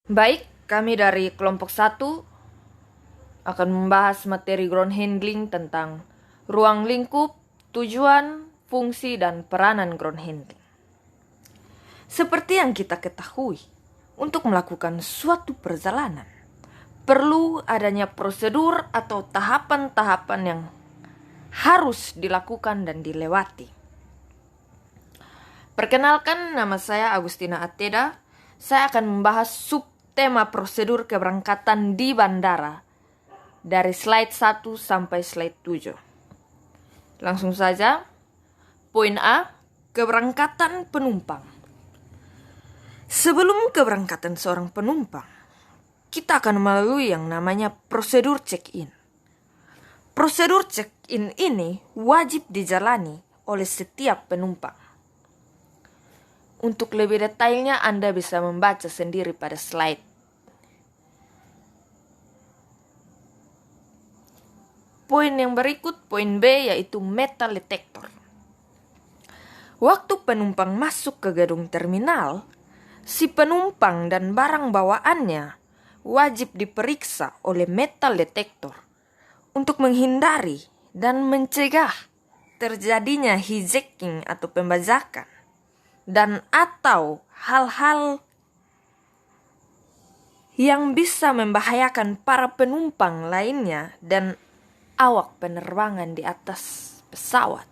Baik, kami dari kelompok 1 akan membahas materi ground handling tentang ruang lingkup, tujuan, fungsi, dan peranan ground handling. Seperti yang kita ketahui, untuk melakukan suatu perjalanan, perlu adanya prosedur atau tahapan-tahapan yang harus dilakukan dan dilewati. Perkenalkan, nama saya Agustina Ateda. Saya akan membahas subtema prosedur keberangkatan di bandara dari slide 1 sampai slide 7. Langsung saja. Poin A, keberangkatan penumpang. Sebelum keberangkatan seorang penumpang, kita akan melalui yang namanya prosedur check-in. Prosedur check-in ini wajib dijalani oleh setiap penumpang. Untuk lebih detailnya Anda bisa membaca sendiri pada slide. Poin yang berikut, poin B, yaitu metal detector. Waktu penumpang masuk ke gedung terminal, si penumpang dan barang bawaannya wajib diperiksa oleh metal detector untuk menghindari dan mencegah terjadinya hijacking atau pembajakan dan atau hal-hal yang bisa membahayakan para penumpang lainnya dan awak penerbangan di atas pesawat.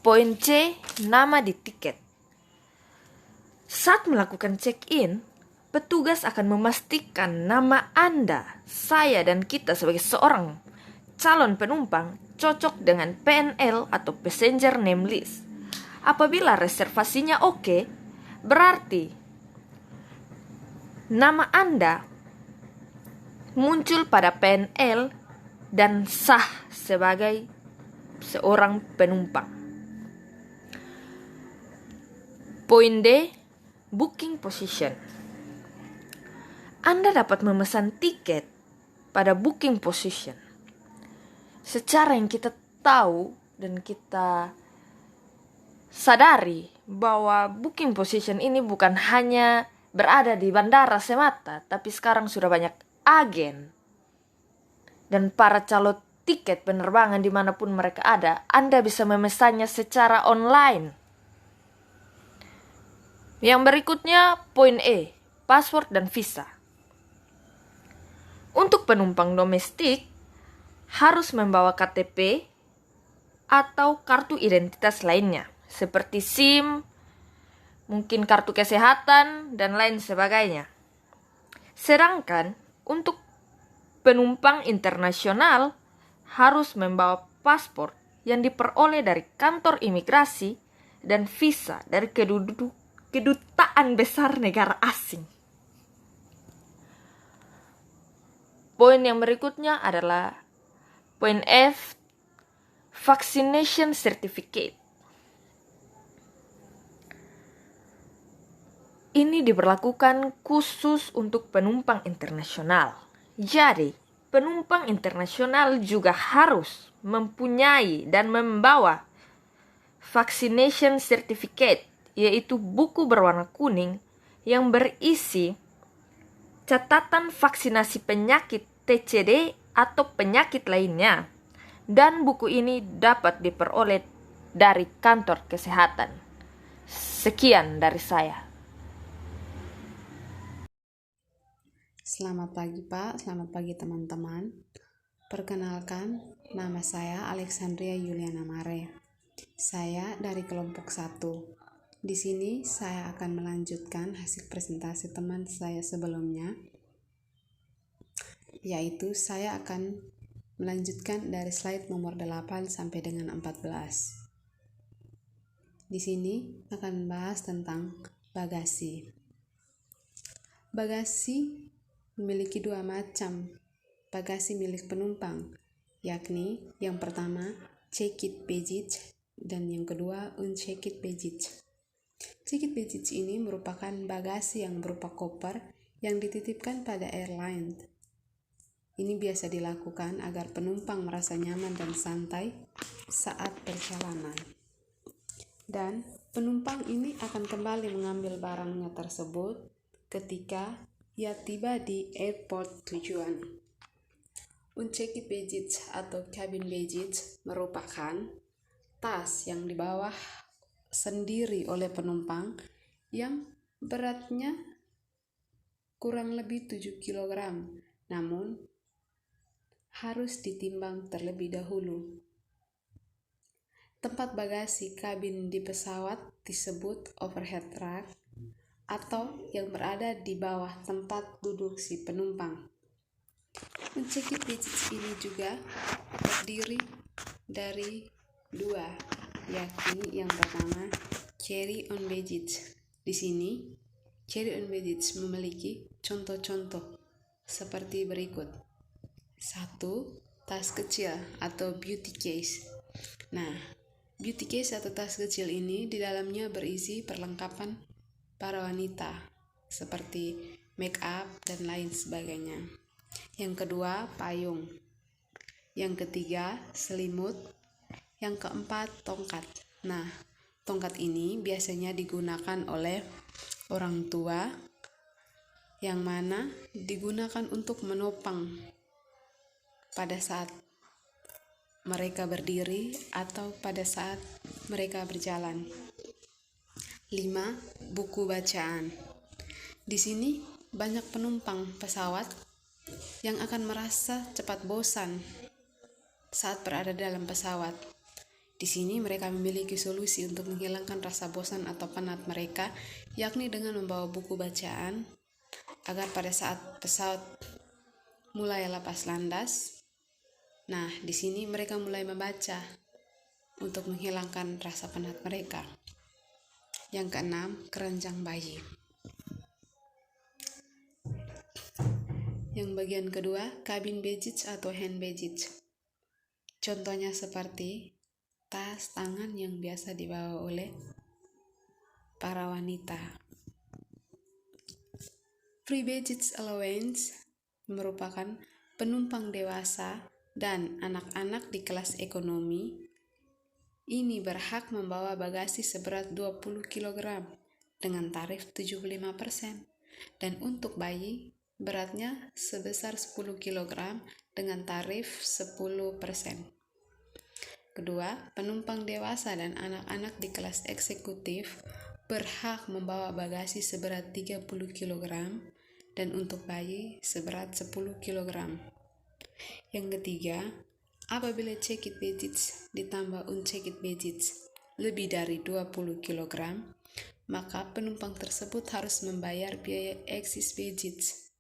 Poin C, nama di tiket. Saat melakukan check-in, petugas akan memastikan nama Anda, saya, dan kita sebagai seorang calon penumpang cocok dengan PNL atau Passenger Name List. Apabila reservasinya oke, berarti nama Anda muncul pada PNL dan sah sebagai seorang penumpang. Poin D, booking position. Anda dapat memesan tiket pada booking position. Secara yang kita tahu dan kita sadari bahwa booking position ini bukan hanya berada di bandara semata, tapi sekarang sudah banyak agen dan para calon tiket penerbangan dimanapun mereka ada. Anda bisa memesannya secara online. Yang berikutnya, poin E, password dan visa. Untuk penumpang domestik, harus membawa KTP atau kartu identitas lainnya, seperti SIM, mungkin kartu kesehatan, dan lain sebagainya. Sedangkan untuk penumpang internasional harus membawa paspor yang diperoleh dari kantor imigrasi dan visa dari kedutaan besar negara asing. Poin yang berikutnya adalah poin F, vaccination certificate. Ini diberlakukan khusus untuk penumpang internasional. Jadi, penumpang internasional juga harus mempunyai dan membawa vaccination certificate, yaitu buku berwarna kuning yang berisi catatan vaksinasi penyakit TCD atau penyakit lainnya. Dan buku ini dapat diperoleh dari kantor kesehatan. Sekian dari saya. Selamat pagi Pak, selamat pagi teman-teman. Perkenalkan, nama saya Alexandria Yuliana Mare. Saya dari kelompok 1. Di sini saya akan melanjutkan hasil presentasi teman saya sebelumnya, yaitu saya akan melanjutkan dari slide nomor 8 sampai dengan 14. Di sini akan membahas tentang bagasi. Bagasi memiliki dua macam bagasi milik penumpang, yakni yang pertama check-in baggage dan yang kedua unchecked baggage. Check-in baggage ini merupakan bagasi yang berupa koper yang dititipkan pada airline. Ini biasa dilakukan agar penumpang merasa nyaman dan santai saat perjalanan. Dan penumpang ini akan kembali mengambil barangnya tersebut ketika ia tiba di airport tujuan. Unchecked baggage atau cabin baggage merupakan tas yang dibawa sendiri oleh penumpang yang beratnya kurang lebih 7 kg, namun harus ditimbang terlebih dahulu. Tempat bagasi kabin di pesawat disebut overhead rack atau yang berada di bawah tempat duduk si penumpang. Unchecked baggage ini juga terdiri dari dua, yakni yang pertama carry-on baggage. Di sini carry-on baggage memiliki contoh-contoh seperti berikut. 1. Tas kecil atau beauty case. Nah, beauty case atau tas kecil ini di dalamnya berisi perlengkapan para wanita seperti make up dan lain sebagainya. Yang kedua, payung. Yang ketiga, selimut. Yang keempat, tongkat. Nah, tongkat ini biasanya digunakan oleh orang tua yang mana digunakan untuk menopang pada saat mereka berdiri atau pada saat mereka berjalan. 5. Buku bacaan. Di sini banyak penumpang pesawat yang akan merasa cepat bosan saat berada dalam pesawat. Di sini mereka memiliki solusi untuk menghilangkan rasa bosan atau penat mereka, yakni dengan membawa buku bacaan agar pada saat pesawat mulai lepas landas, nah di sini mereka mulai membaca untuk menghilangkan rasa penat mereka. Yang keenam, keranjang bayi. Yang bagian kedua, cabin baggage atau hand baggage. Contohnya seperti tas tangan yang biasa dibawa oleh para wanita. Free baggage allowance merupakan penumpang dewasa dan anak-anak di kelas ekonomi. Ini berhak membawa bagasi seberat 20 kg dengan tarif 75%. Dan untuk bayi, beratnya sebesar 10 kg dengan tarif 10%. Kedua, penumpang dewasa dan anak-anak di kelas eksekutif berhak membawa bagasi seberat 30 kg dan untuk bayi seberat 10 kg. Yang ketiga, apabila checked baggage ditambah unchecked baggage lebih dari 20 kg, maka penumpang tersebut harus membayar biaya excess baggage.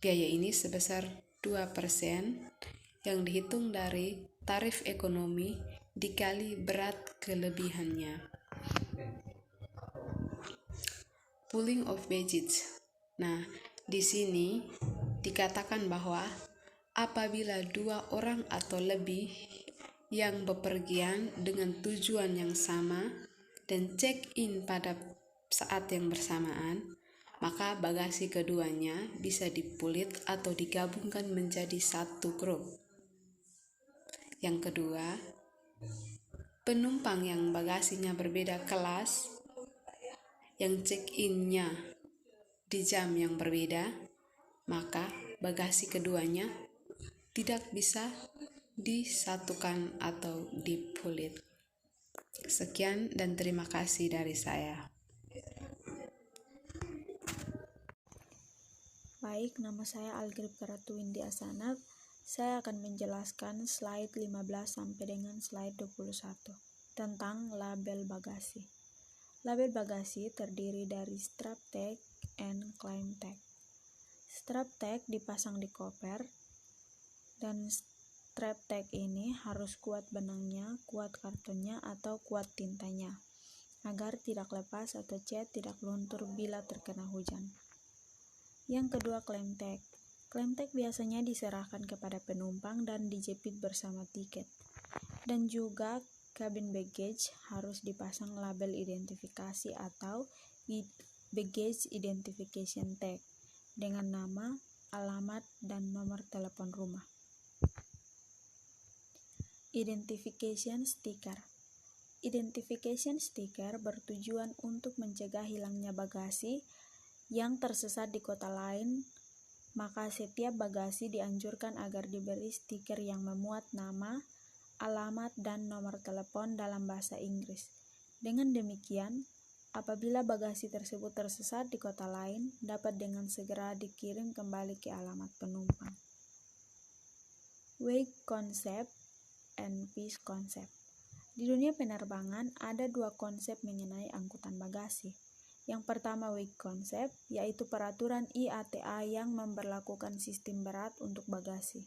Biaya ini sebesar 2% yang dihitung dari tarif ekonomi dikali berat kelebihannya. Pooling of baggage. Nah, di sini dikatakan bahwa apabila 2 orang atau lebih yang bepergian dengan tujuan yang sama dan check-in pada saat yang bersamaan, maka bagasi keduanya bisa dipulit atau digabungkan menjadi satu grup. Yang kedua, penumpang yang bagasinya berbeda kelas, yang check-in-nya di jam yang berbeda, maka bagasi keduanya tidak bisa disatukan atau dipulit. Sekian dan terima kasih dari saya. Baik, nama saya Algrib Karatuwindi Asanat. Saya akan menjelaskan slide 15 sampai dengan slide 21 tentang label bagasi. Label bagasi terdiri dari strap tag and claim tag. Strap tag dipasang di koper dan strap tag ini harus kuat benangnya, kuat kartonnya atau kuat tintanya agar tidak lepas atau cat tidak luntur bila terkena hujan. Yang kedua, claim tag. Claim tag biasanya diserahkan kepada penumpang dan dijepit bersama tiket. Dan juga cabin baggage harus dipasang label identifikasi atau baggage identification tag dengan nama, alamat, dan nomor telepon rumah. Identification sticker. Identification sticker bertujuan untuk mencegah hilangnya bagasi yang tersesat di kota lain, maka setiap bagasi dianjurkan agar diberi stiker yang memuat nama, alamat, dan nomor telepon dalam bahasa Inggris. Dengan demikian, apabila bagasi tersebut tersesat di kota lain, dapat dengan segera dikirim kembali ke alamat penumpang. Weight concept and peace concept. Di dunia penerbangan ada dua konsep mengenai angkutan bagasi. Yang pertama weight concept, yaitu peraturan IATA yang memberlakukan sistem berat untuk bagasi.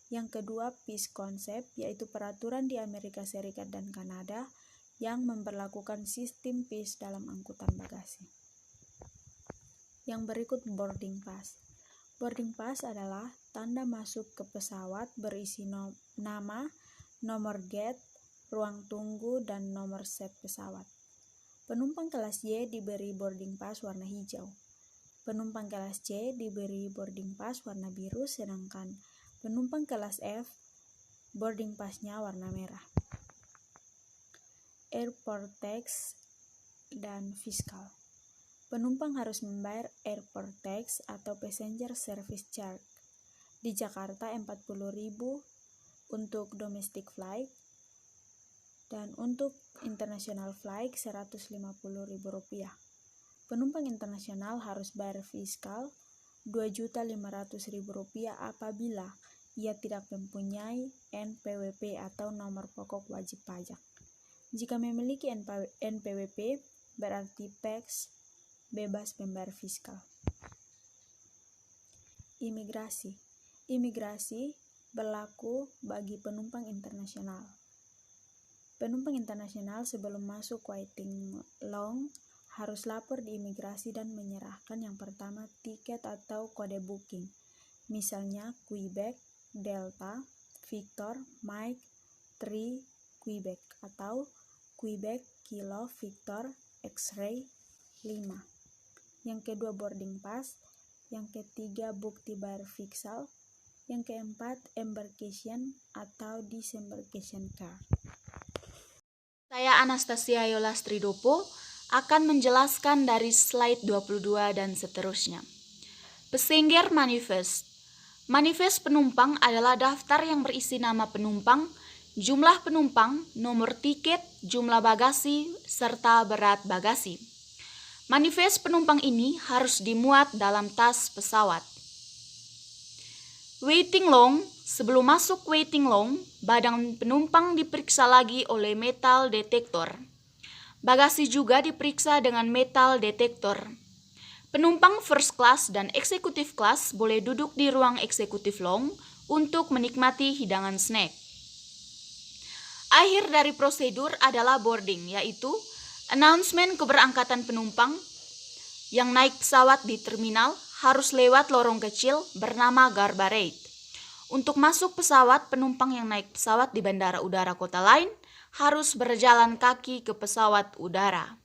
Yang kedua peace concept, yaitu peraturan di Amerika Serikat dan Kanada yang memberlakukan sistem peace dalam angkutan bagasi. Yang berikut boarding pass. Boarding pass adalah tanda masuk ke pesawat berisi nama, nomor gate, ruang tunggu, dan nomor set pesawat. Penumpang kelas Y diberi boarding pass warna hijau. Penumpang kelas C diberi boarding pass warna biru, sedangkan penumpang kelas F boarding pass-nya warna merah. Airport tax dan fiskal. Penumpang harus membayar airport tax atau passenger service charge. Di Jakarta 40.000 untuk domestic flight, dan untuk international flight Rp150.000. Penumpang internasional harus bayar fiskal Rp2.500.000 apabila ia tidak mempunyai NPWP atau nomor pokok wajib pajak. Jika memiliki NPWP, berarti PAX bebas membayar fiskal. Imigrasi. Imigrasi berlaku bagi penumpang internasional. Penumpang internasional sebelum masuk waiting long harus lapor di imigrasi dan menyerahkan yang pertama tiket atau kode booking, misalnya Quebec, Delta, Victor, Mike, 3, Quebec, atau Quebec, Kilo, Victor, X-ray, 5. Yang kedua boarding pass, yang ketiga bukti bayar fiskal, yang keempat embarkation atau disembarkation card. Saya Anastasia Yolas Tridopo akan menjelaskan dari slide 22 dan seterusnya. Passenger manifest. Manifest penumpang adalah daftar yang berisi nama penumpang, jumlah penumpang, nomor tiket, jumlah bagasi, serta berat bagasi. Manifest penumpang ini harus dimuat dalam tas pesawat. Waiting long. Sebelum masuk waiting long, badan penumpang diperiksa lagi oleh metal detektor. Bagasi juga diperiksa dengan metal detektor. Penumpang first class dan executive class boleh duduk di ruang executive long untuk menikmati hidangan snack. Akhir dari prosedur adalah boarding, yaitu announcement keberangkatan penumpang yang naik pesawat di terminal harus lewat lorong kecil bernama Garbarate. Untuk masuk pesawat, penumpang yang naik pesawat di bandara udara kota lain harus berjalan kaki ke pesawat udara.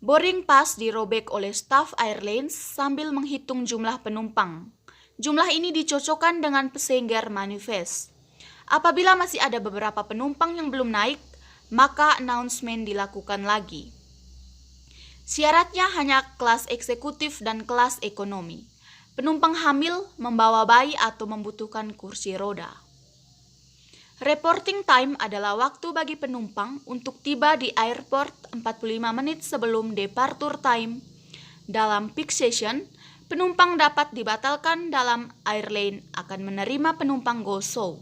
Boarding pass dirobek oleh staf airlines sambil menghitung jumlah penumpang. Jumlah ini dicocokkan dengan passenger manifest. Apabila masih ada beberapa penumpang yang belum naik, maka announcement dilakukan lagi. Syaratnya hanya kelas eksekutif dan kelas ekonomi. Penumpang hamil, membawa bayi, atau membutuhkan kursi roda. Reporting time adalah waktu bagi penumpang untuk tiba di airport 45 menit sebelum departure time. Dalam peak session, penumpang dapat dibatalkan dalam airline akan menerima penumpang go-show.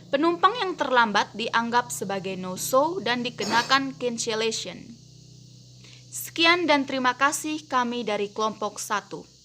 Penumpang yang terlambat dianggap sebagai no-show dan dikenakan cancellation. Sekian dan terima kasih kami dari kelompok 1.